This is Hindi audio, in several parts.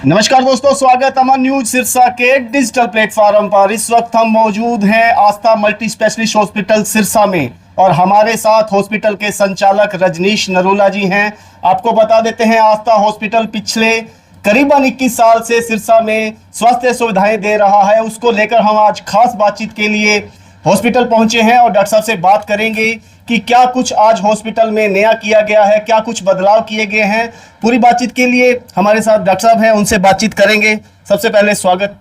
नमस्कार दोस्तों, स्वागत अमन न्यूज सिरसा के डिजिटल प्लेटफॉर्म पर। इस वक्त हम मौजूद हैं आस्था मल्टी स्पेशलिस्ट हॉस्पिटल सिरसा में और हमारे साथ हॉस्पिटल के संचालक रजनीश नरूला जी हैं। आपको बता देते हैं, आस्था हॉस्पिटल पिछले करीबन 21 साल से सिरसा में स्वास्थ्य सुविधाएं दे रहा है। उसको लेकर हम आज खास बातचीत के लिए हॉस्पिटल पहुंचे हैं और डॉक्टर साहब से बात करेंगे कि क्या कुछ आज हॉस्पिटल में नया किया गया है, क्या कुछ बदलाव किए गए हैं। पूरी बातचीत के लिए हमारे साथ डॉक्टर साहब हैं, उनसे बातचीत करेंगे। सबसे पहले स्वागत।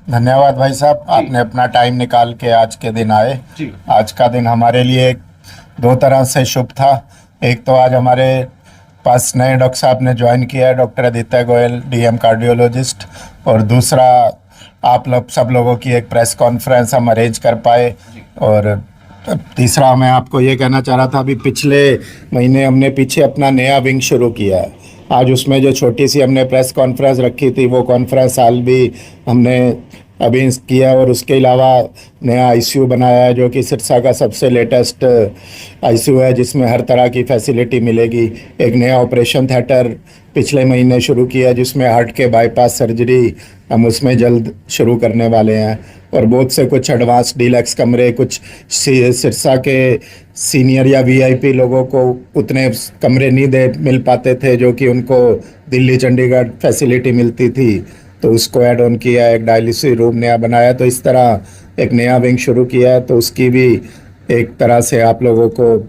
धन्यवाद भाई साहब, आपने अपना टाइम निकाल के आज के दिन आए। आज का दिन हमारे लिए दो तरह से शुभ था। एक तो आज हमारे पास नए डॉक्टर साहब ने ज्वाइन किया है, doctor Aditya Goyal, DM cardiologist, और दूसरा आप लोग सब लोगों की एक प्रेस कॉन्फ्रेंस हम अरेंज कर पाए। और तीसरा मैं आपको ये कहना चाह रहा था, अभी पिछले महीने हमने पीछे अपना नया विंग शुरू किया है। आज उसमें जो छोटी सी हमने प्रेस कॉन्फ्रेंस रखी थी, वो कॉन्फ्रेंस हाल भी हमने अभी किया, और उसके अलावा नया आईसीयू बनाया है जो कि सिरसा का सबसे लेटेस्ट आईसीयू है, जिसमें हर तरह की फैसिलिटी मिलेगी। एक नया ऑपरेशन थिएटर पिछले महीने शुरू किया, जिसमें हार्ट के बाईपास सर्जरी हम उसमें जल्द शुरू करने वाले हैं। और बहुत से कुछ एडवांस डीलक्स कमरे, कुछ सिरसा के सीनियर या वीआईपी लोगों को उतने कमरे नहीं मिल पाते थे जो कि उनको दिल्ली चंडीगढ़ फैसिलिटी मिलती थी, तो उसको ऐड ऑन किया। एक डायलिसिस रूम नया बनाया, तो इस तरह एक नया विंग शुरू किया है। तो उसकी भी एक तरह से आप लोगों को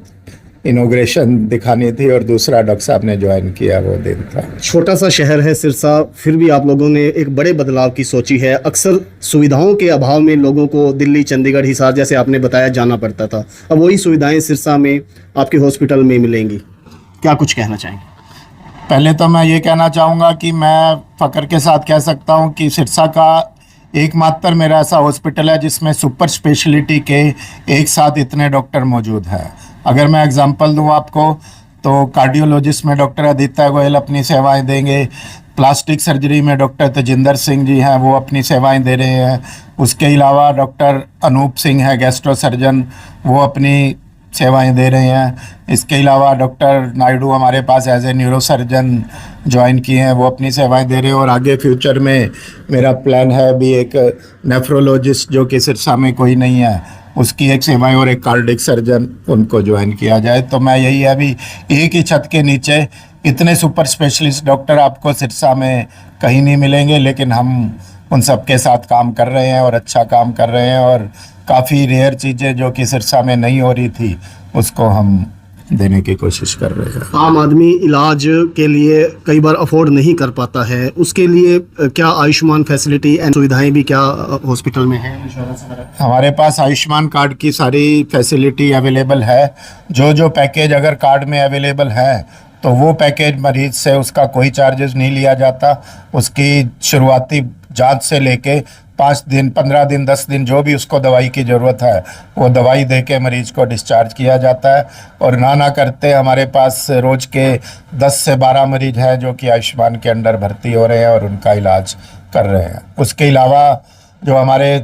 इनॉग्रेशन दिखानी थी, और दूसरा डॉक्टर साहब ने ज्वाइन किया वो दिन था। छोटा सा शहर है सिरसा, फिर भी आप लोगों ने एक बड़े बदलाव की सोची है। अक्सर सुविधाओं के अभाव में लोगों को दिल्ली, चंडीगढ़, हिसार जैसे आपने बताया जाना पड़ता था। अब वही सुविधाएं सिरसा में आपके हॉस्पिटल में मिलेंगी। क्या कुछ कहना चाहेंगे? पहले तो मैं ये कहना चाहूँगा कि मैं फ़ख्र के साथ कह सकता हूँ कि सिरसा का एकमात्र मेरा ऐसा हॉस्पिटल है जिसमें सुपर स्पेशलिटी के एक साथ इतने डॉक्टर मौजूद हैं। अगर मैं एग्जांपल दूं आपको, तो कार्डियोलॉजिस्ट में डॉक्टर आदित्य गोयल अपनी सेवाएं देंगे। प्लास्टिक सर्जरी में डॉक्टर तजिंदर सिंह जी हैं, वो अपनी सेवाएं दे रहे हैं। उसके अलावा डॉक्टर अनूप सिंह है, गैस्ट्रो सर्जन, वो अपनी सेवाएं दे रहे हैं। इसके अलावा डॉक्टर नायडू हमारे पास as a neuro surgeon join किए हैं, वो अपनी सेवाएं दे रहे हैं। और आगे फ्यूचर में मेरा प्लान है भी एक नेफ्रोलॉजिस्ट जो कि सिरसा में कोई नहीं है, उसकी एक सेवाएं, और एक कार्डिक सर्जन, उनको ज्वाइन किया जाए। तो मैं यही है, अभी एक ही छत के नीचे इतने सुपर स्पेशलिस्ट डॉक्टर आपको सिरसा में कहीं नहीं मिलेंगे, लेकिन हम उन सब के साथ काम कर रहे हैं और अच्छा काम कर रहे हैं। और काफ़ी रेयर चीज़ें जो कि सिरसा में नहीं हो रही थी, उसको हम देने की कोशिश कर रहे हैं। आम आदमी इलाज के लिए कई बार अफोर्ड नहीं कर पाता है, उसके लिए क्या आयुष्मान फैसिलिटी एंड सुविधाएं भी क्या हॉस्पिटल में है? हमारे पास आयुष्मान कार्ड की सारी फैसिलिटी अवेलेबल है। जो पैकेज अगर कार्ड में अवेलेबल है, तो वो पैकेज मरीज से उसका कोई चार्जेस नहीं लिया जाता। उसकी शुरुआती जांच से लेके 5 दिन, 15 दिन, 10 दिन जो भी उसको दवाई की ज़रूरत है, वो दवाई दे के मरीज़ को डिस्चार्ज किया जाता है। और ना करते हमारे पास रोज़ के 10 से 12 मरीज हैं जो कि आयुष्मान के अंडर भर्ती हो रहे हैं और उनका इलाज कर रहे हैं। उसके अलावा जो हमारे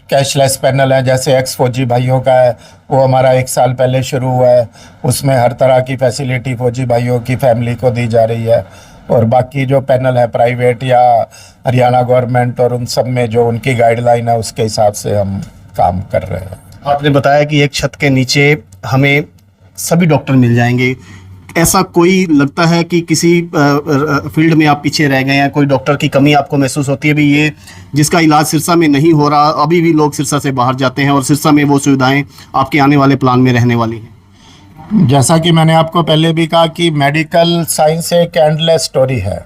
कैशलेस पैनल है, जैसे एक्स फौजी भाइयों का है, वो हमारा 1 साल पहले शुरू हुआ है। उसमें हर तरह की फैसिलिटी फौजी भाइयों की फैमिली को दी जा रही है। और बाकी जो पैनल है प्राइवेट या हरियाणा गवर्नमेंट, और उन सब में जो उनकी गाइडलाइन है, उसके हिसाब से हम काम कर रहे हैं। आपने बताया कि एक छत के नीचे हमें सभी डॉक्टर मिल जाएंगे। ऐसा कोई लगता है कि किसी फील्ड में आप पीछे रह गए हैं, कोई डॉक्टर की कमी आपको महसूस होती है भी, ये जिसका इलाज सिरसा में नहीं हो रहा, अभी भी लोग सिरसा से बाहर जाते हैं और सिरसा में वो सुविधाएं आपके आने वाले प्लान में रहने वाली हैं? जैसा कि मैंने आपको पहले भी कहा कि मेडिकल साइंस एक एंडलेस स्टोरी है।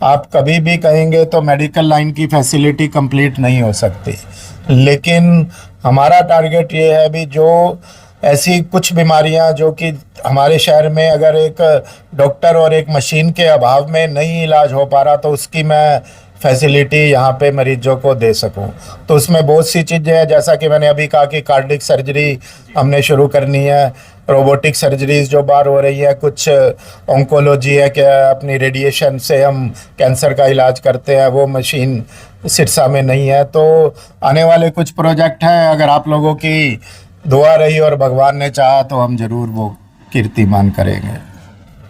आप कभी भी कहेंगे तो मेडिकल लाइन की फैसिलिटी कंप्लीट नहीं हो सकती, लेकिन हमारा टारगेट ये है भी, जो ऐसी कुछ बीमारियां जो कि हमारे शहर में अगर एक डॉक्टर और एक मशीन के अभाव में नहीं इलाज हो पा रहा, तो उसकी मैं फैसिलिटी यहाँ पे मरीजों को दे सकूँ। तो उसमें बहुत सी चीज़ें हैं, जैसा कि मैंने अभी कहा कि कार्डिक सर्जरी हमने शुरू करनी है। रोबोटिक सर्जरीज जो बाहर हो रही है, कुछ ऑन्कोलॉजी है कि अपनी रेडिएशन से हम कैंसर का इलाज करते हैं, वो मशीन सिरसा में नहीं है। तो आने वाले कुछ प्रोजेक्ट हैं, अगर आप लोगों की दुआ रही और भगवान ने चाहा तो हम ज़रूर वो कीर्तिमान करेंगे।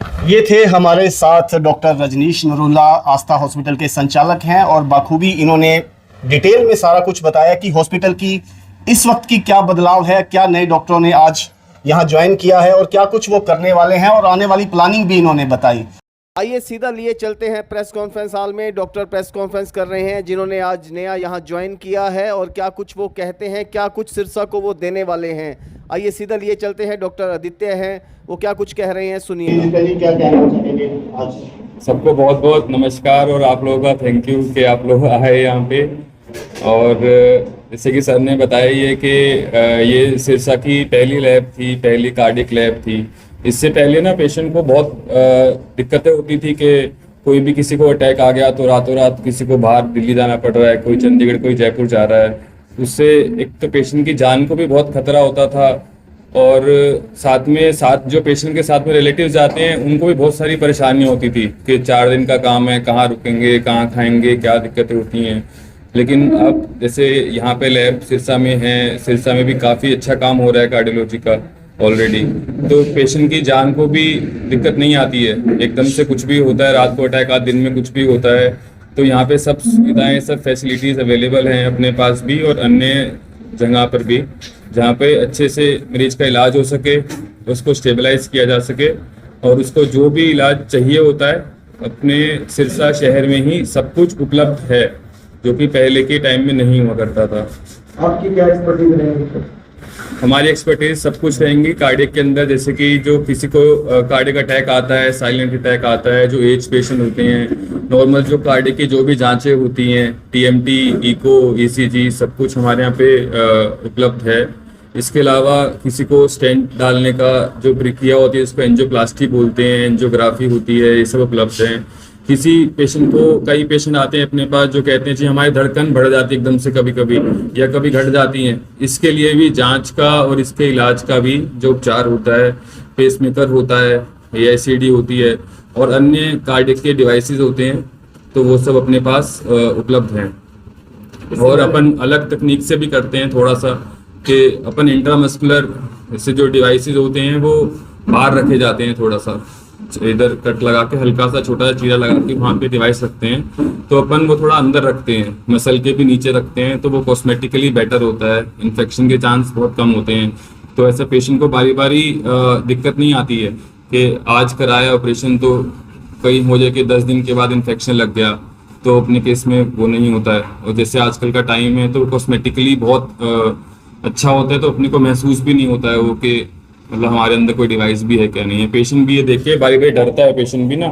ये थे हमारे साथ डॉक्टर रजनीश नरूला, आस्था हॉस्पिटल के संचालक हैं, और बखूबी इन्होंने डिटेल में सारा कुछ बताया कि हॉस्पिटल की इस वक्त की क्या बदलाव है, क्या नए डॉक्टरों ने आज यहाँ ज्वाइन किया है और क्या कुछ वो करने वाले हैं, और आने वाली प्लानिंग भी इन्होंने बताई। आइए सीधा लिए चलते हैं प्रेस कॉन्फ्रेंस हॉल में। डॉक्टर प्रेस कॉन्फ्रेंस कर रहे हैं जिन्होंने आज नया यहाँ ज्वाइन किया है, और क्या कुछ वो कहते हैं, क्या कुछ सिरसा को वो देने वाले हैं। आइए सीधा लिए चलते हैं। डॉक्टर आदित्य हैं, वो क्या कुछ कह रहे हैं, सुनिए। क्या कहना चाहेंगे आज? सबको बहुत बहुत नमस्कार और आप लोगों का थैंक यू कि आप लोग आए यहाँ पे। और जैसे कि सर ने बताया ये कि ये सिरसा की पहली लैब थी, पहली कार्डिक लैब थी। इससे पहले ना पेशेंट को बहुत दिक्कतें होती थी कि कोई भी किसी को अटैक आ गया तो रातों रात किसी को बाहर दिल्ली जाना पड़ रहा है, कोई चंडीगढ़ कोई जयपुर जा रहा है। उससे एक तो पेशेंट की जान को भी बहुत खतरा होता था, और साथ जो पेशेंट के साथ में रिलेटिव्स आते हैं उनको भी बहुत सारी परेशानियाँ होती थी कि 4 दिन का काम है, कहाँ रुकेंगे, कहाँ खाएंगे, क्या दिक्कतें होती हैं। लेकिन अब जैसे यहाँ पे लैब सिरसा में है, सिरसा में भी काफ़ी अच्छा काम हो रहा है कार्डियोलॉजी का ऑलरेडी, तो पेशेंट की जान को भी दिक्कत नहीं आती है। एकदम से कुछ भी होता है, रात को अटैक आ, दिन में कुछ भी होता है, तो यहाँ पे सब सुविधाएं, सब फैसिलिटीज़ अवेलेबल हैं अपने पास भी और अन्य जगह पर भी, जहाँ पे अच्छे से मरीज का इलाज हो सके, उसको स्टेबलाइज किया जा सके, और उसको जो भी इलाज चाहिए होता है अपने सिरसा शहर में ही सब कुछ उपलब्ध है, जो कि पहले के टाइम में नहीं हुआ करता था। आपकी क्या एक्सपर्टीज रहेगी? हमारी एक्सपर्टीज सब कुछ रहेंगी कार्डियक के अंदर। जैसे कि जो किसी को कार्डियक अटैक आता है, साइलेंट अटैक आता है, जो एज पेशेंट होते हैं, नॉर्मल जो कार्डियक की जो भी जांचें होती हैं, टीएमटी, इको, ईसीजी, सब कुछ हमारे यहाँ पे उपलब्ध है। इसके अलावा किसी को स्टेंट डालने का जो प्रक्रिया होती है उसको एंजियोप्लास्टी बोलते हैं, एंजियोग्राफी होती है, ये सब उपलब्ध है। किसी पेशेंट को, कई पेशेंट आते हैं अपने पास जो कहते हैं जी हमारी धड़कन बढ़ जाती है एकदम से कभी कभी, या कभी घट जाती हैं, इसके लिए भी जांच का और इसके इलाज का भी जो उपचार होता है, पेसमेकर होता है, एआईसीडी होती है, और अन्य कार्डियक के डिवाइसेस होते हैं, तो वो सब अपने पास उपलब्ध हैं। और अपन अलग तकनीक से भी करते हैं थोड़ा सा, कि अपन इंट्रामस्कुलर से जो डिवाइसेस होते हैं वो बाहर रखे जाते हैं, थोड़ा सा इधर कट लगा के, हल्का सा छोटा सा चीरा लगा के वहाँ पे डिवाइस रखते हैं, तो अपन वो थोड़ा अंदर रखते हैं, मसल के भी नीचे रखते हैं, तो वो कॉस्मेटिकली बेटर होता है, इन्फेक्शन के चांस बहुत कम होते हैं। तो ऐसे पेशेंट को बारी बारी दिक्कत नहीं आती है कि आज कराया ऑपरेशन तो कहीं हो जाए कि 10 दिन के बाद इन्फेक्शन लग गया, तो अपने केस में वो नहीं होता है। और जैसे आजकल का टाइम है तो कॉस्मेटिकली बहुत अच्छा होता है, तो अपने को महसूस भी नहीं होता है वो कि मतलब हमारे अंदर कोई डिवाइस भी है क्या नहीं है। पेशेंट भी ये देख के बारी बारी डरता है, पेशेंट भी ना,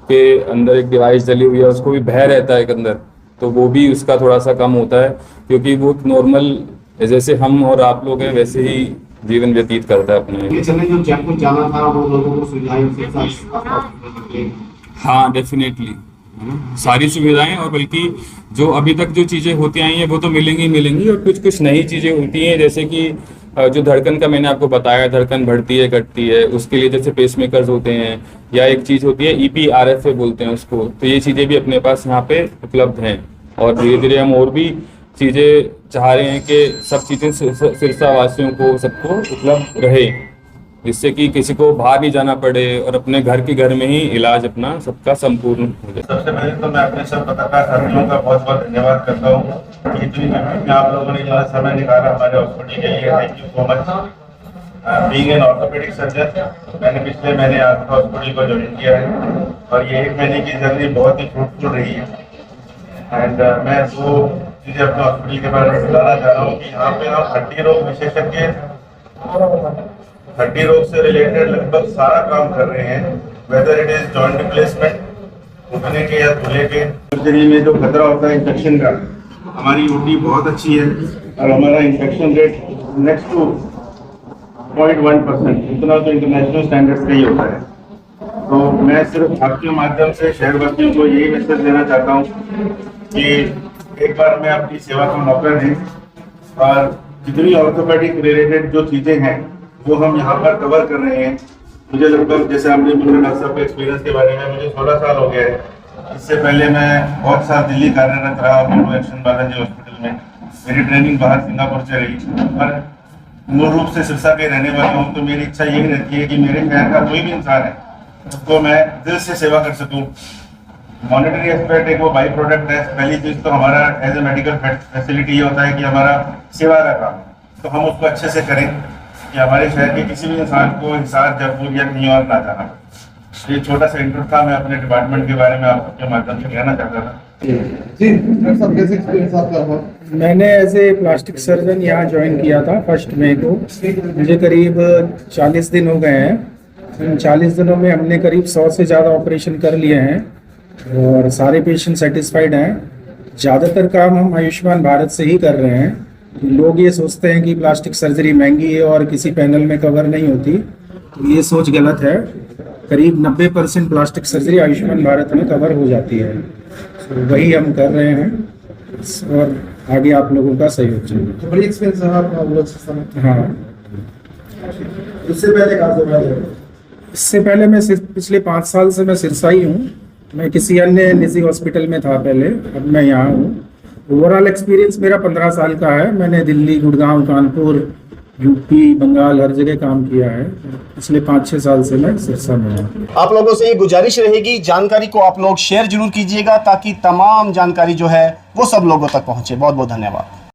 कि अंदर एक डिवाइस डली हुई है, उसको भी भय रहता है एक अंदर, तो वो भी उसका थोड़ा सा कम होता है, क्योंकि वो नॉर्मल जैसे हम और आप लोग हैं वैसे ही जीवन व्यतीत करता है अपने। जो जयपुर जाना था वो लोगों को सुविधाएं, हाँ डेफिनेटली सारी सुविधाएं, और बल्कि जो अभी तक जो चीज़ें होती आई हैं वो तो मिलेंगी, और कुछ कुछ नई चीज़ें होती हैं, जैसे कि जो धड़कन का मैंने आपको बताया, धड़कन बढ़ती है घटती है, उसके लिए जैसे पेसमेकर्स होते हैं, या एक चीज़ होती है EPRFA बोलते हैं उसको, तो ये चीज़ें भी अपने पास यहाँ पे उपलब्ध हैं। और धीरे धीरे हम और भी चीज़ें चाह रहे हैं कि सब चीज़ें सिरसा वासियों को सबको उपलब्ध रहे, जिससे कि किसी को बाहर नहीं जाना पड़े और अपने घर के घर में ही इलाज अपना सबका संपूर्ण हो जाए। सबसे पहले तो मैं अपने सब पत्रकार साथियों का बहुत बहुत धन्यवाद करता हूँ कि इतनी में आप लोगों ने जो समय निकाला हमारे हॉस्पिटल के लिए, thank you so much. Being an orthopaedic surgeon, मैंने पिछले महीने आपका हॉस्पिटल को ज्वाइन किया है, और ये 1 महीने की जर्नी बहुत ही फ्रूटफुल रही है। एंड मैं 2 चीज़ें अपने हॉस्पिटल के बारे में बताना चाह रहा हूँ कि यहाँ पे हम हड्डी रोग विशेषज्ञ, हड्डी रोग से रिलेटेड लगभग सारा काम कर रहे हैं, whether it is joint replacement, घुटने के या धुले के। सर्जरी में जो खतरा होता है इन्फेक्शन का, हमारी ओटी बहुत अच्छी है, और हमारा इन्फेक्शन रेट नेक्स्ट टू 0.1%, इतना तो इंटरनेशनल स्टैंडर्ड्स का ही होता है। तो मैं सिर्फ आपके माध्यम से शहरवासियों को यही मैसेज देना चाहता हूँ कि एक बार मैं आपकी सेवा का मौका दें, और जितनी ऑर्थोपेडिक रिलेटेड जो चीज़ें हैं वो हम यहाँ पर कवर कर रहे हैं। मुझे लगभग, जैसे आपने पूछा डॉक्टर साहब के एक्सपीरियंस के बारे में, मुझे 16 साल हो गया है। इससे पहले मैं बहुत साल दिल्ली कार्यरत रहा अपोलो एक्शन बालाजी हॉस्पिटल में, मेरी ट्रेनिंग बाहर सिंगापुर से रही, पर मूल रूप से सिरसा के रहने वाला हूँ, तो मेरी इच्छा यही रहती है कि मेरे शहर का कोई भी इंसान है उसको मैं दिल से सेवा कर सकूं। मॉनेटरी एस्पेक्ट एक वो बाई प्रोडक्ट है। पहली चीज तो हमारा एज ए मेडिकल फैसिलिटी ये होता है कि हमारा सेवा का काम, तो हम उसको अच्छे से करें कि हमारे शहर के किसी भी इंसान को हिसार, जयपुर या कहीं और ना जाना पड़े। ये छोटा सा इंट्रो था, मैं अपने डिपार्टमेंट के बारे में आपके माध्यम से कहना चाहता था। जी डॉक्टर साहब, कैसे एक्सपीरियंस आपका रहा? मैंने एज ए प्लास्टिक सर्जन यहाँ ज्वाइन किया था 1 मई को। मुझे करीब 40 दिन हो गए हैं। इन 40 दिनों में हमने करीब 100 से ज़्यादा ऑपरेशन कर लिए हैं और सारे पेशेंट सेटिस्फाइड हैं। ज़्यादातर काम हम आयुष्मान भारत से ही कर रहे हैं। लोग ये सोचते हैं कि प्लास्टिक सर्जरी महंगी है और किसी पैनल में कवर नहीं होती, तो ये सोच गलत है। करीब 90% प्लास्टिक सर्जरी आयुष्मान भारत में कवर हो जाती है। तो वही हम कर रहे हैं और आगे आप लोगों का सहयोग चाहिए। तो बड़ी एक्सपीरियंस रहा आपका हम लोग सिरसा में। हाँ, इससे पहले कहाँ से रहे? इससे पहले मैं पिछले 5 साल से मैं सिरसा ही हूँ। मैं किसी अन्य निजी हॉस्पिटल में था पहले, अब मैं यहाँ हूँ। ओवरऑल एक्सपीरियंस मेरा 15 साल का है। मैंने दिल्ली, गुड़गांव, कानपुर, यूपी, बंगाल हर जगह काम किया है। पिछले 5-6 साल से मैं सिरसा में हूँ। आप लोगों से ये गुजारिश रहेगी, जानकारी को आप लोग शेयर जरूर कीजिएगा ताकि तमाम जानकारी जो है वो सब लोगों तक पहुंचे। बहुत बहुत धन्यवाद।